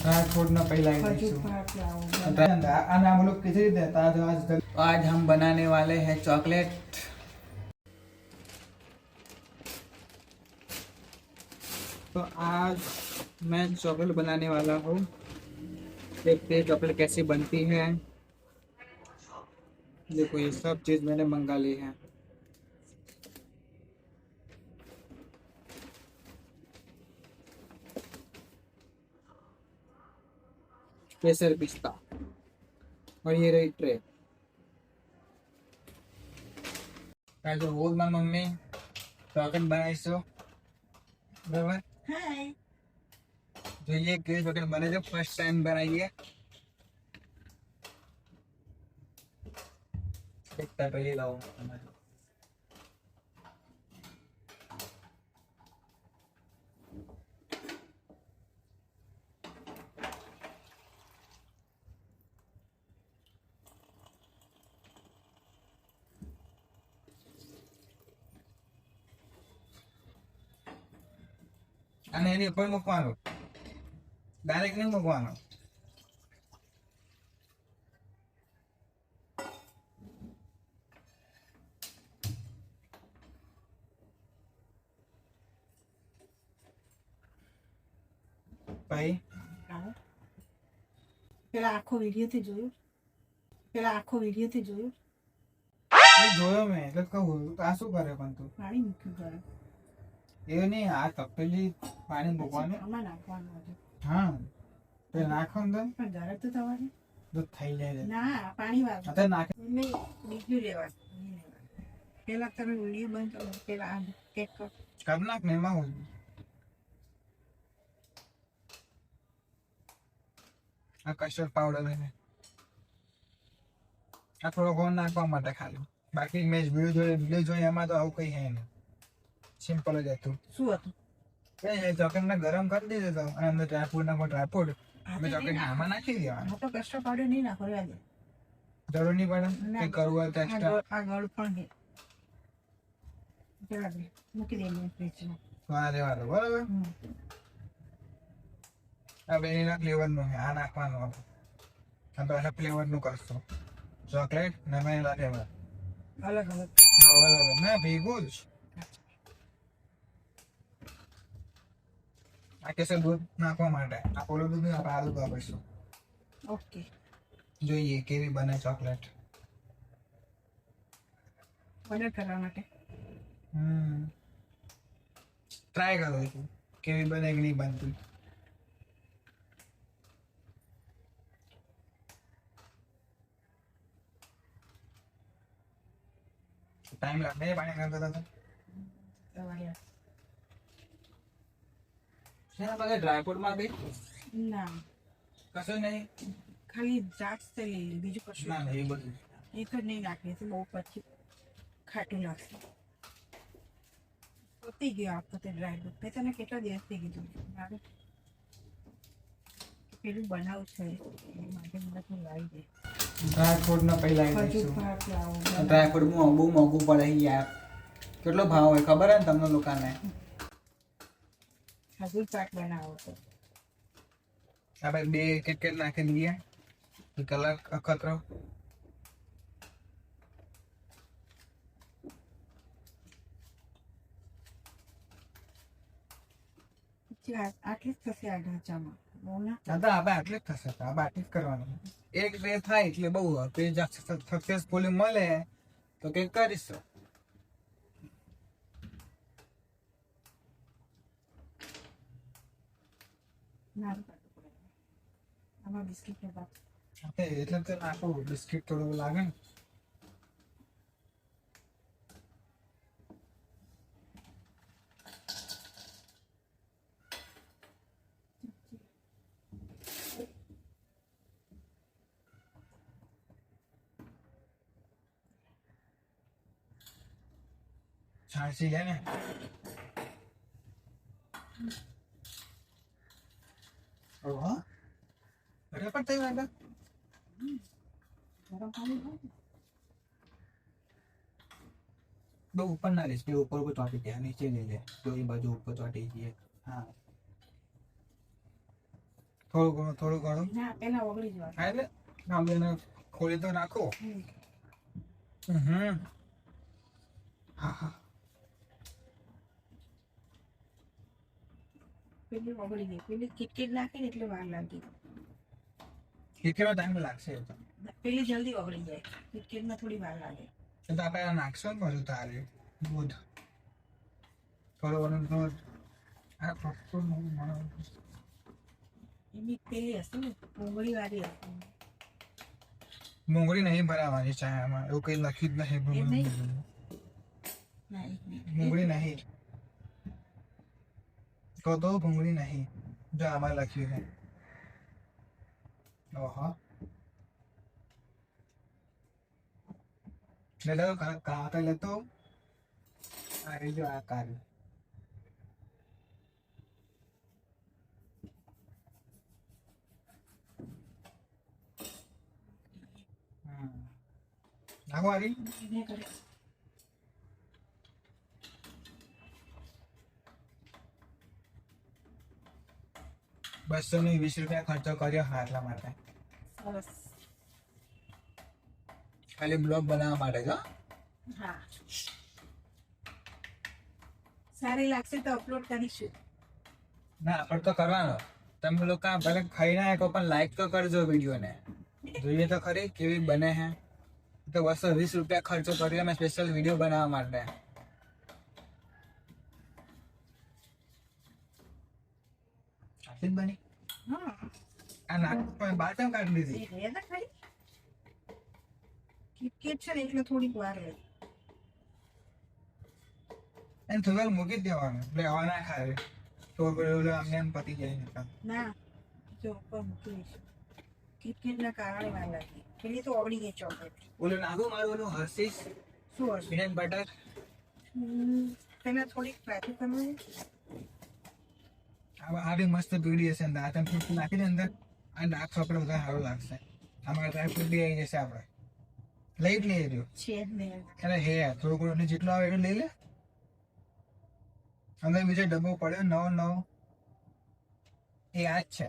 Transport ना पहला ही देखो आना हम लोग किसी देता आज हम बनाने वाले हैं चॉकलेट। तो आज मैं चॉकलेट बनाने वाला हूँ। देखते हैं चॉकलेट कैसी बनती है। देखो ये सब चीज मैंने मंगा ली है। केसर पिस्ता और ये रही ट्रे। तो रोज मार मम्मी चॉकलेट बनाईशो बराबर। हाय जो ये केक चॉकलेट बने जो फर्स्ट टाइम बनाइए। देखता पहले लाओ અને એની ઉપર મૂકવાનું ડાયરેક્ટ નહીં મૂકવાનું। ભાઈ પેલા આખો વિડિયો થી જોયું જોયો મેં એટલે કહું આ શું કરે પણ તું પાણી મૂક્યું કરે એ નહીં આ તપેલી પાણી મૂકવાનું આમાં નાખવાનું હતું હા તો નાખવાનું પણ જરાક તો થવાની તો થઈ જાય ના પાણી વાળું અત્યારે નાખે નહીં બીજું લેવાનું પેલા તમે વિડિયો બંધ કરો પેલા આ કેક કર કર નાખ ને એમાં હું આ કસ્ટર્ડ પાવડર છે આ થોડો ગોળ નાખવા માટે ખાલી બાકી મેં વિડીયો જોઈ એમાં તો આવું કઈ હે નહીં સિમ્પલ જ હતું। શું હતું કઈ નહીં ચોકલેટ ને ગરમ કરી દીધો તો અને અંદર ડ્રાયફ્રૂટ નાખો ડ્રાયફ્રૂટ અમે ચોકલેટ આમાં નાખી દેવાનું। આ તો કસ્ટર્ડ પાવડર નહીં નાખો રહેવા દે જરૂર નહીં પડે કે કરવું હોય તો એક્સ્ટ્રા આ ગળ પણ છે જરા દે મૂકી દે મેં ફ્રીજમાં આ રહેવા દો બરાબર। આ વેનીલા ફ્લેવરનું છે આ નાખવાનું આપણે આ પહેલા ફ્લેવરનું કરશું ચોકલેટ ને વેનીલા ફ્લેવર અલગ અલગ અલગ ના ભેગું જ આ કેસર દૂધ નાખવા માટે આ પોલો દૂધ આપણે આદુ વાપરીશું। ઓકે જોઈએ કેવી બને ચોકલેટ ઓર્ડર કરવા માટે ટ્રાય કરો કેવી બને કે નહીં બનતી। टाइम लगने है पानी करता था દવાયા શેના બગે ડ્રાય ફ્રૂટ માં કઈ ના કશું નહીં ખાલી દ્રાક્ષ તે લીલી બીજું કશું ના એ બધું એ તો નહીં નાખે તો બહુ પછી ખાટું લાગશે પતી ગયો આ તો ડ્રાય ફ્રૂટ મેં તને કેટલા દિવસથી કીધું મારે પેલું બનાવું છે એ માટે મને તું લાવી દે ડ્રાય ફ્રૂટ ના પહેલા હજુ દઈશું। ભાત લાવો ડ્રાય ફ્રૂટ બહુ મોંઘું પડે યાર કેટલો ભાવ હોય ખબર હે ને તમને લોકોને હજુ ચાટ બનાવો તો આપણે બે કિટકેટ નાખી દઈએ કલર અખતરો આટલી જ થશે આ ઢાંચામાં બહુ ના દાદા આપણે આટલી જ થશે આપણે આટલી જ કરવાનું એક બે થાય એટલે બહુ સક્સેસફુલી મળે તો કંઈક કરીશું। નાનું કાઢવું પડે આમાં બિસ્કિટ ને બાપ એટલે તો નાખું બિસ્કિટ થોડું લાગે ને છાંસી લે ને ઓહો અરે પણ તઈ વાંધા ગરમ પાણી હોય ને બહુ ઉપર ના લેશ બે ઉપર ઉપર ચોંટી જાય નીચે લઈ લે તો એ બાજુ ઉપર ચોંટી જઈએ। હા થોડું ઘણું ના પેલા ઓગળી જવા હા એટલે આપણે એને ખોલી તો નાખો. હમ હા હા પેલી ઓગળી ગઈ પેલી કિટકિટ નાખી ને એટલે વાર લાગી કેટલો ટાઈમ લાગશે એ તો પેલી જલ્દી ઓગળી જાય કિટકિટમાં થોડી વાર લાગે એ તો આપણે નાખશો ને બધું તારે દૂધ થોડું દૂધ આ ફક્ત એની પેલી હશે ને ઓગળી વાળી હશે મોંગળી નહીં ભરાવાની ચાયામાં એવું કઈ લખ્યું જ એમ નહીં નહીં? ના એક નહીં મોંગળી નહીં તો ભૂંગળી નહીં જો આમાં લખ્યું છે ઓહો લેતો કાકા લેતો આ રહી જો આ કાર્ય નાખો આવી મેં કરે 220 રૂપિયા ખર્ચો કર્યો હા એટલા માટે સરસ ખાલી બ્લોગ બનાવવા માટે જ હો. હા સારી લાગશે તો અપલોડ કરીશું ના અપલોડ તો કરવાનો તમે લોકો ભલે ખાઈ ના શકો પણ લાઈક તો કરજો વિડીયોને જોઈએ તો ખરી કેવી બને હે તો 220 રૂપિયા ખર્ચો કર્યો મેં સ્પેશિયલ વિડીયો બનાવવા માટે આટલી જ બની હા આ નાક પણ બાર કેમ કાઢી લીધી એ રહ્યા ખરી કિટકેટ છે ને એટલે થોડીક વાર લે એને થોડી વાર મૂકી જ દેવાનું એટલે હવા ના ખાય તો પેલું અમને એમ પતી જાય નકર. ના જો ઉપર મૂકી દઈશું કિટકેટના કારણે વાર લાગી પેલી તો ઓગળી ગઈ ચોકલેટ ઓલું નાખું મારું ઓલું હર્ષીસ શું હશે પીનટ બટર પેલા થોડીક ટ્રાફિક કરવાની આ બી મસ્ત પીડી હશે અંદર આ તમે ફ્રૂટ નાખી દે અંદર આ ડાર્ક ચોકલેટ વધારે સારું લાગશે આમાં ડ્રાય ફ્રૂટ બી આવી જશે આપણે લઈ જ લઈએ રહ્યો છે જ ને અરે હે થોડું ઘણું જેટલું આવે એટલું લઈ લે અંદર બીજો ડબ્બો પડ્યો નવો એ આ જ છે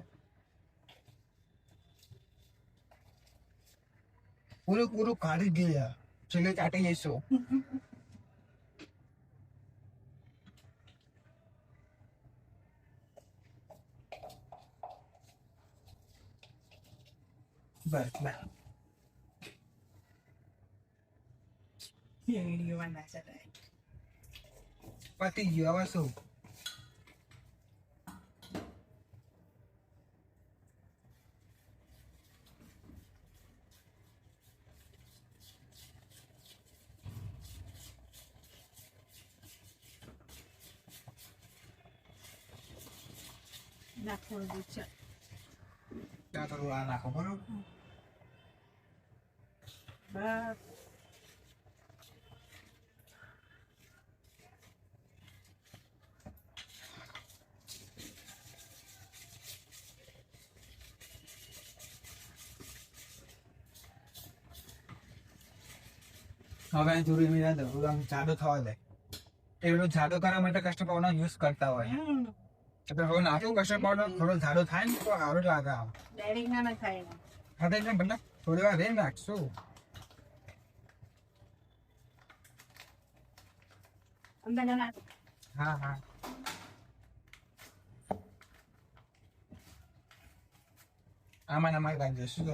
પૂરું કાઢી ગયા છેલ્લે ચાટી જઈશું બસ બસ એ વિડીયોમાં ના ચલાય પતી ગયું હવે શું નાખવાનું દૂધ છે ત્યાં થોડું આ નાખો બરોબર બસ હવે થોડું એમ યાદ આમ જાડો થવા દે એટલું જાડો કરવા માટે કસ્ટર્ડ પાવડર યુઝ કરતા હોય એટલે હવે નાખું કસ્ટર્ડ પાવડર થોડો જાડો થાય ને તો સારું લાગે આમ ડાયરેક્ટ ના થાય એમાં હા તો એટલે મતલબ થોડી વાર રેમ રાખશું અંદર ના હા હા આમાં અમારે કાઢી જઈશું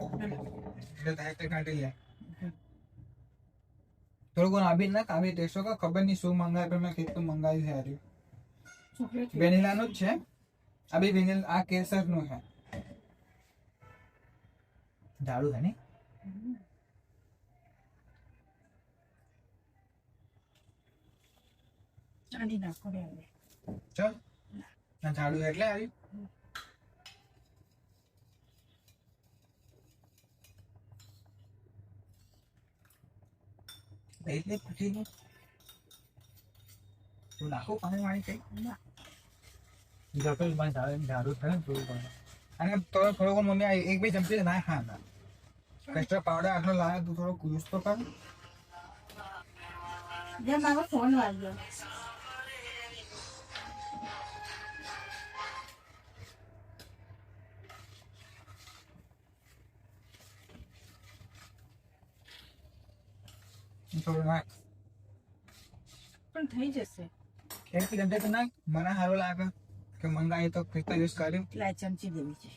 એટલે થાય તે કાઢી લે થોડું ઘણું આબી ના કાબી ટેસ્ટો કે ખબર નહીં શું મંગાય પણ મેં કેક તો મંગાવી છે હારી ચોકલેટ વેનીલાનું જ છે આ બી વેનીલા આ કેસરનું છે જાડું છે ને ચાલી નાખો રે હવે ચલ ના જાડું એટલે આવી એટલે પૂછી લો તું નાખો પાણી વાળી કઈ ના જતો મને જાડું થાય ને થોડું ઘણું અને થોડો ઘણું મમ્મી આ એક બે ચમચી ના ખાના કસ્ટર્ડ પાવડર આટલો લાવે તું થોડો યુઝ તો કર જેમ મારો ફોન વાગ્યો થોડું નાખ. પણ થઈ જશે. એક ચમચી તો નાખ. મને સારું લાગે કે મંગાવી તો ક્રિસ્તા યુઝ કર્યું. એટલા ચમચી દેવી છે.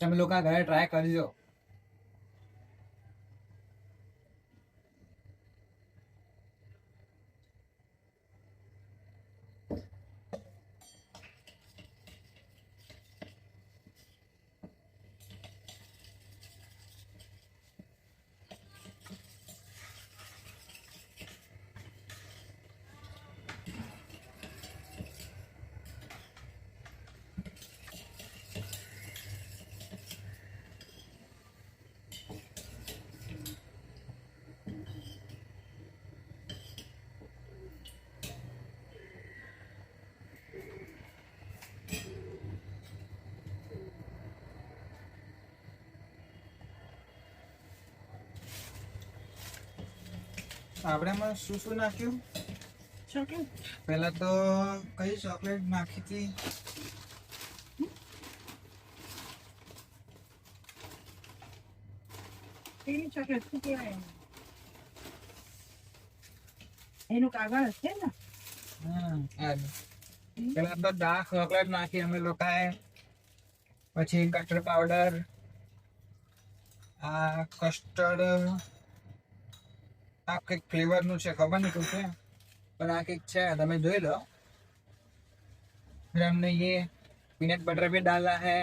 તમે લોકો આ ઘરે ટ્રાય કરજો. આપણે એમાં શું શું નાખ્યું? ચોકલેટ. પહેલા તો કઈ ચોકલેટ નાખી હતી? પેલી ચોકલેટ શું કહેવાય એને? એનું કાગળ હશે ને? પેલા તો ડાર્ક ચોકલેટ નાખી અમે લોકોએ. પછી કસ્ટર્ડ પાવડર, આ કસ્ટર્ડ, આ કંઈક ફ્લેવર નું છે, ખબર નહીં શું છે, પણ આ કંઈક છે, તમે જોઈ લો. फिर हमने ये पीनट बटर भी डाला है,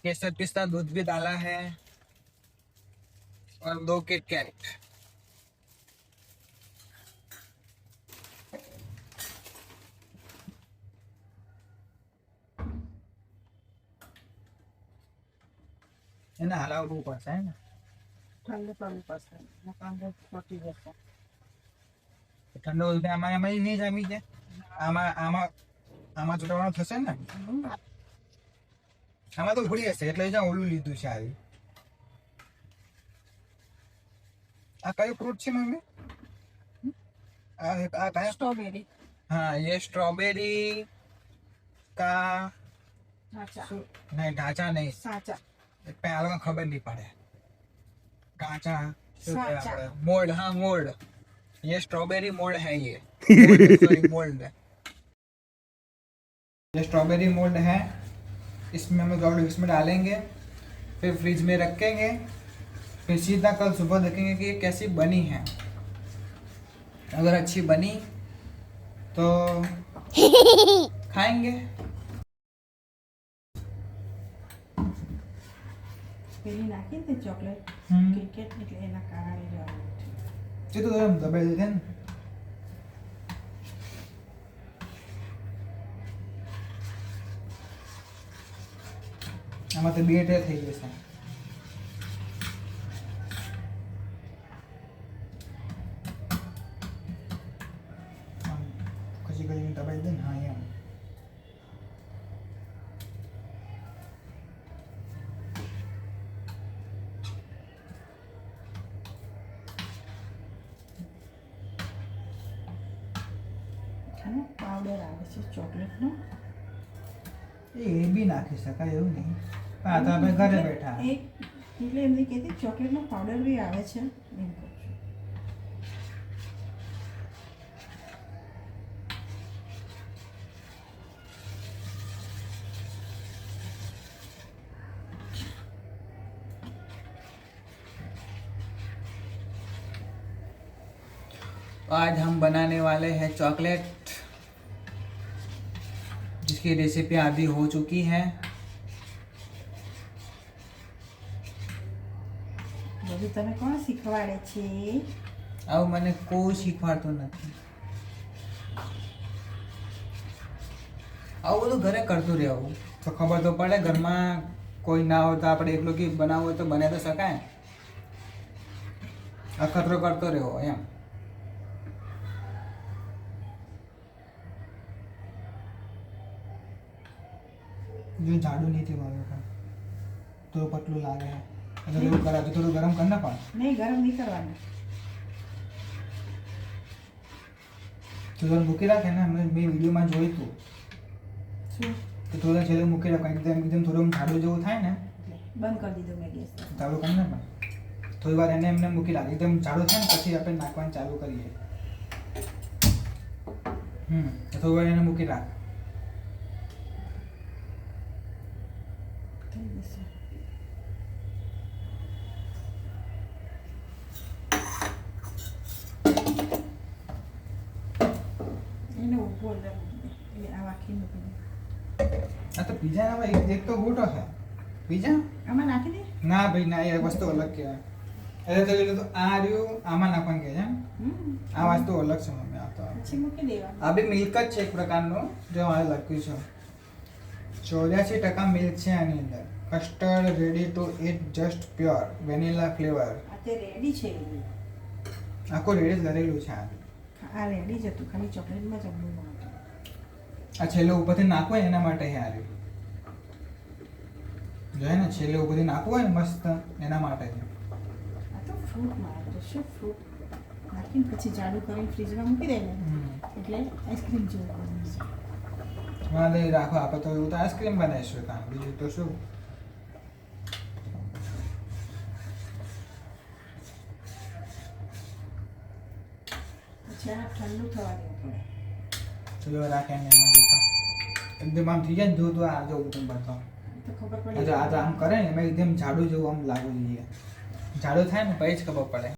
केसर पिस्ता दूध भी डाला है और 2 किटकैट. એને હલાવવું પડશે ને. ઠંડુ કરવું પડશે. નકાંડો પતી જશે. ઠંડો આમાં એમાં નહીં જામી છે. આમાં આમાં આમાં ચોટાડવાનું થશે ને. આમાં તો ઉભરી હશે એટલે જ્યાં ઓલું લીધું છે. આવી આ કયું ફ્રૂટ છે મમ્મી? આ કયા? સ્ટ્રોબેરી. हाँ, ये स्ट्रॉबेरी का સાચા. नहीं, ढांचा नहीं. સાચા. पहले को खबर नहीं पड़े. ढांचा साचा. मोल्ड. हाँ, मोल्ड. ये स्ट्रॉबेरी मोल्ड है. ये सॉरी मोल्ड है. ये स्ट्रॉबेरी मोल्ड है. इसमें हम लोग इसमें डालेंगे, फिर फ्रिज में रखेंगे, फिर सीधा कल सुबह देखेंगे कि ये कैसी बनी है. अगर अच्छी बनी तो खाएंगे. પેલી નાખી ને ચોકલેટ કિટકેટ એટલે એના કારણે જવાનું. ये तो हम दबाई देते हैं. આમાં તો બે ટેર થઈ જશે. કશી કશી દબાઈ દે ને. હા, એમ. અને પાવડર આવે છે ચોકલેટનો. એ બી નાખી શકાય એવું નહીં. પણ આ તો આપણે ઘરે બેઠા. એક એટલે એમને કહેતી ચોકલેટનો પાવડર બી આવે છે એમ કહું છું. आज हम बनाने वाले हैं चॉकलेट, जिसकी रेसिपी आधी हो चुकी है. બધું તમે કોણ શીખવાડે છે? આવું મને કોઈ શીખવાડતું નથી. આવું બધું ઘરે કરતું રહેવું તો ખબર તો પડે. ઘરમાં કોઈ ના હોય તો આપણે એકલું કે બનાવવું હોય તો બને તો શકાય. અખતરો કરતો રહેવો એમ. जो झाड़ू नहीं थी मारे का तो पतलू लागे है. अगर वो करा तो थोड़ा गरम करना पड़ा. નહીં ગરમ નહીં કરવાનું. तो जब भूखी रखे ना, मैं वीडियो में જોઈ તું શું તો થોડું છેલ્લે મૂકી રાખો, એકદમ થોડું જાડું જેવું થાય ને બંધ કરી દીધું મેં ગેસ. ચાલુ કરીને પણ થોડી વાર એને એમને મૂકી રાખી, એકદમ જાડું થાય ને પછી આપણે નાખવાનું ચાલુ કરીએ. તો થોડી વાર એને મૂકી રાખ. થઈ જશે. એને ઊભો અંદર મૂકી દે. એટલે આ વાંકી મૂકી દે. આ તો પીઝા એક તો ગોટો છે પીઝા. આમાં નાખી દે. ના ભાઈ ના, એ વસ્તુ અલગ કહેવાય. એટલે તો આ રહ્યું આમાં નાખવાનું કહે છે. આ વસ્તુ અલગ છે મમ્મી. આ તો પછી મૂકી દેવાનું. આ બી મિલ્ક જ છે એક પ્રકારનું, જો મારે લખ્યું છે 84% મિલ્ક છે આની અંદર. Custard ready to eat just pure vanilla flavour. આ તે રેડી છે. આખું રેડી જ કરેલું છે આ. આ રેડી જ હતું, ખાલી ચોકલેટમાં જ અમુલ હતું. આ છેલ્લે ઉપરથી નાખવું હોય એના માટે છે આ રહ્યું. જોઈએ ને છેલ્લે ઉપરથી નાખવું હોય ને મસ્ત એના માટે છે. આ તો ફ્રૂટ મારે તો શું ફ્રૂટ નાખીને પછી જાડું કરીને ફ્રીજમાં મૂકી દે ને એટલે આઈસ્ક્રીમ જેવું બને છે. વાંધો નહીં, રાખો આપણે તો એવું તો આઈસ્ક્રીમ બનાવીશું કાં બીજું તો શું. પછી આ ઠંડુ થવા દેવું પડે. ચલો રાખે ને એમાં જતો એકદમ આમ થઈ જાય ને દૂધ આ જો એકદમ બતાવો. તો ખબર આ પડે. જો આમ કરે ને એમાં એકદમ જાડું જેવું આમ લાગવું જોઈએ. જાડું થાય ને પછી જ ખબર પડે.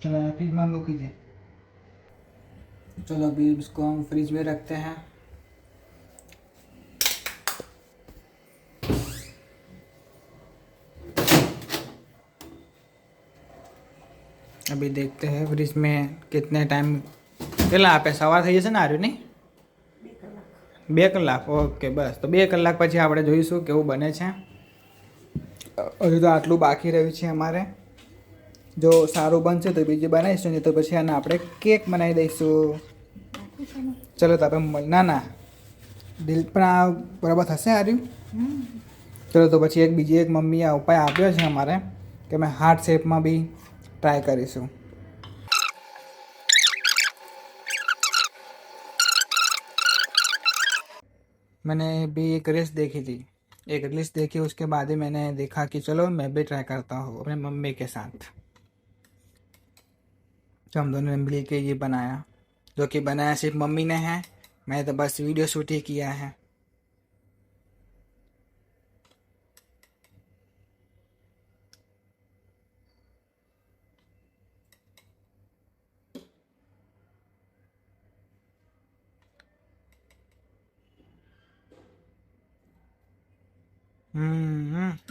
चलो फ्रिज में लो कीजिए. चलो अभी इसको हम फ्रिज में रखते हैं. अभी देखते हैं फ्रिज में कितने टाइम કેટલા આપે. સવાર થઈ જશે ને આર્યું નહીં 2 કલાક. ઓકે બસ તો 2 કલાક પછી આપણે જોઈશું કેવું બને છે. હજુ તો આટલું બાકી રહ્યું છે અમારે. જો સારું બનશે તો બીજી બનાવીશું, નહીં તો પછી આને આપણે કેક બનાવી દઈશું. ચલો તો આપણે ના ના દિલ પણ આ બરાબર થશે આર્યું. ચલો તો પછી બીજી એક મમ્મીએ આ ઉપાય આપ્યો છે અમારે કે અમે હાર્ટ શેપમાં બી ટ્રાય કરીશું. मैंने भी एक रील्स देखी थी, एक रील्स देखी उसके बाद ही मैंने देखा कि चलो मैं भी ट्राई करता हूँ अपने मम्मी के साथ. तो हम दोनों ने मिल के ये बनाया, जो कि बनाया सिर्फ मम्मी ने है, मैंने तो बस वीडियो शूट ही किया है.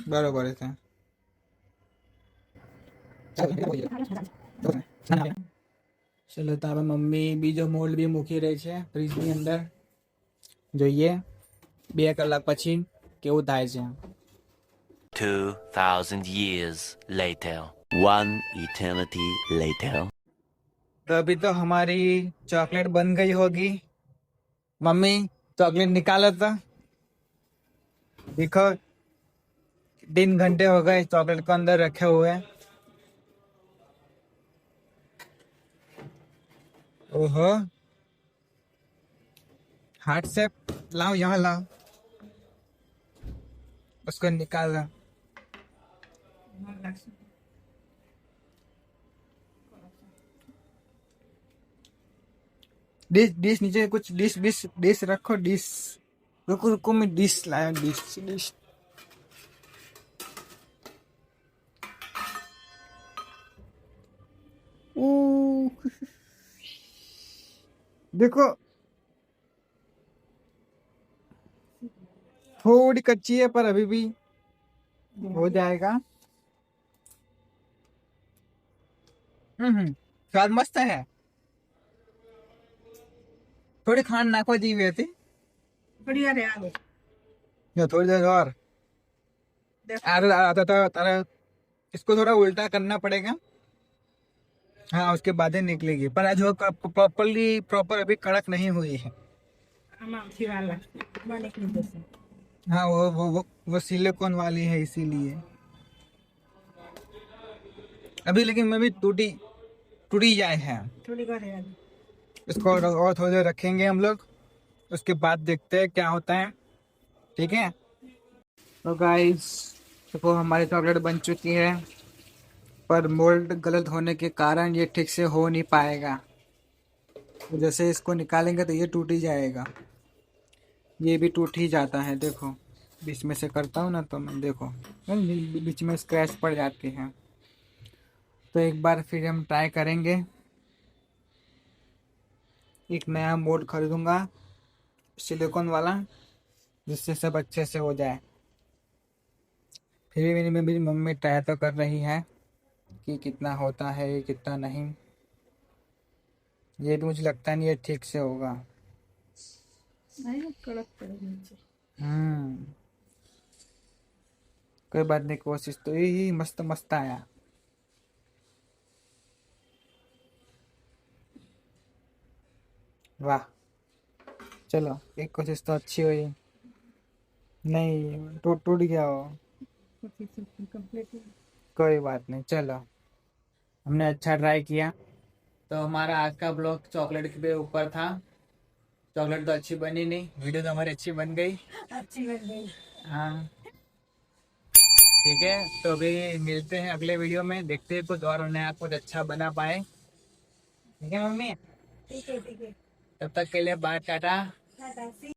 બરોબર છે. ચલો તો આપણે મમ્મી બીજો મોલ્ડ બી મૂકી રહી છે ફ્રીજની અંદર. જોઈએ 2 કલાક પછી કેવું થાય છે. 2000 years later. One eternity later. तो अभी तो हमारी चॉकलेट बन गई होगी. मम्मी चॉकलेट निकालो तो देखो 3 घंटे हो गए चॉकलेट को अंदर रखे हुए. ओहो हार्ट शेप लाओ, यहाँ लाओ, उसको निकाल. डिश डिश नीचे कुछ डिश डिश डिश रखो. डिश रुको रुको मैं डिश लाया. डिश डिश देखो थोड़ी कच्ची है पर अभी भी हो जाएगा। स्वाद मस्त है। थोड़ी खांड नाखवा दी हुई थी। बढ़िया रे आगे या थोड़ी देर और अरे आता था तारा, इसको थोड़ा उल्टा करना पड़ेगा। हाँ उसके बाद ही निकलेगी, पर आज वो प्रॉपर अभी कड़क नहीं हुई है। आमाम थी वाला बने की दसे हाँ वो सिलिकॉन वाली है इसीलिए अभी, लेकिन मैं भी टूटी टूटी जाए है। थोड़ी करे आगे इसको और थोड़ी देर रखेंगे हम लोग, उसके बाद देखते हैं क्या होता है। ठीक है तो गाइस देखो हमारी चॉकलेट बन चुकी है, पर मोल्ड गलत होने के कारण ये ठीक से हो नहीं पाएगा। तो जैसे इसको निकालेंगे तो ये टूट ही जाएगा। ये भी टूट ही जाता है, देखो बीच में से करता हूँ ना तो मैं देखो बीच में स्क्रैच पड़ जाती है। तो एक बार फिर हम ट्राई करेंगे, एक नया मोल्ड खरीदूंगा सिलिकॉन वाला, जिससे सब अच्छे से हो जाए। फिर भी मेरी मम्मी ट्राई तो कर रही है कि कितना होता है कितना नहीं। ये तो मुझे लगता नहीं है ठीक से होगा। नहीं कड़क पड़े नीचे कोई बात नहीं, कोशिश तो यही मस्त मस्त आया। वाह चलो एक कोशिश तो अच्छी हुई। नहीं टूट टूट गया हो, कंप्लीट कोई बात नहीं। चलो हमने अच्छा ट्राई किया। तो हमारा आज का ब्लॉग चॉकलेट के ऊपर था। चॉकलेट तो अच्छी बनी नहीं, वीडियो तो हमारी अच्छी बन गई। अच्छी बन गई। हाँ ठीक है, तो अभी मिलते हैं अगले वीडियो में, देखते हैं कुछ और नया कुछ अच्छा बना पाए। ठीक है मम्मी, ठीक है तब तक के लिए बाय टाटा। टाटा।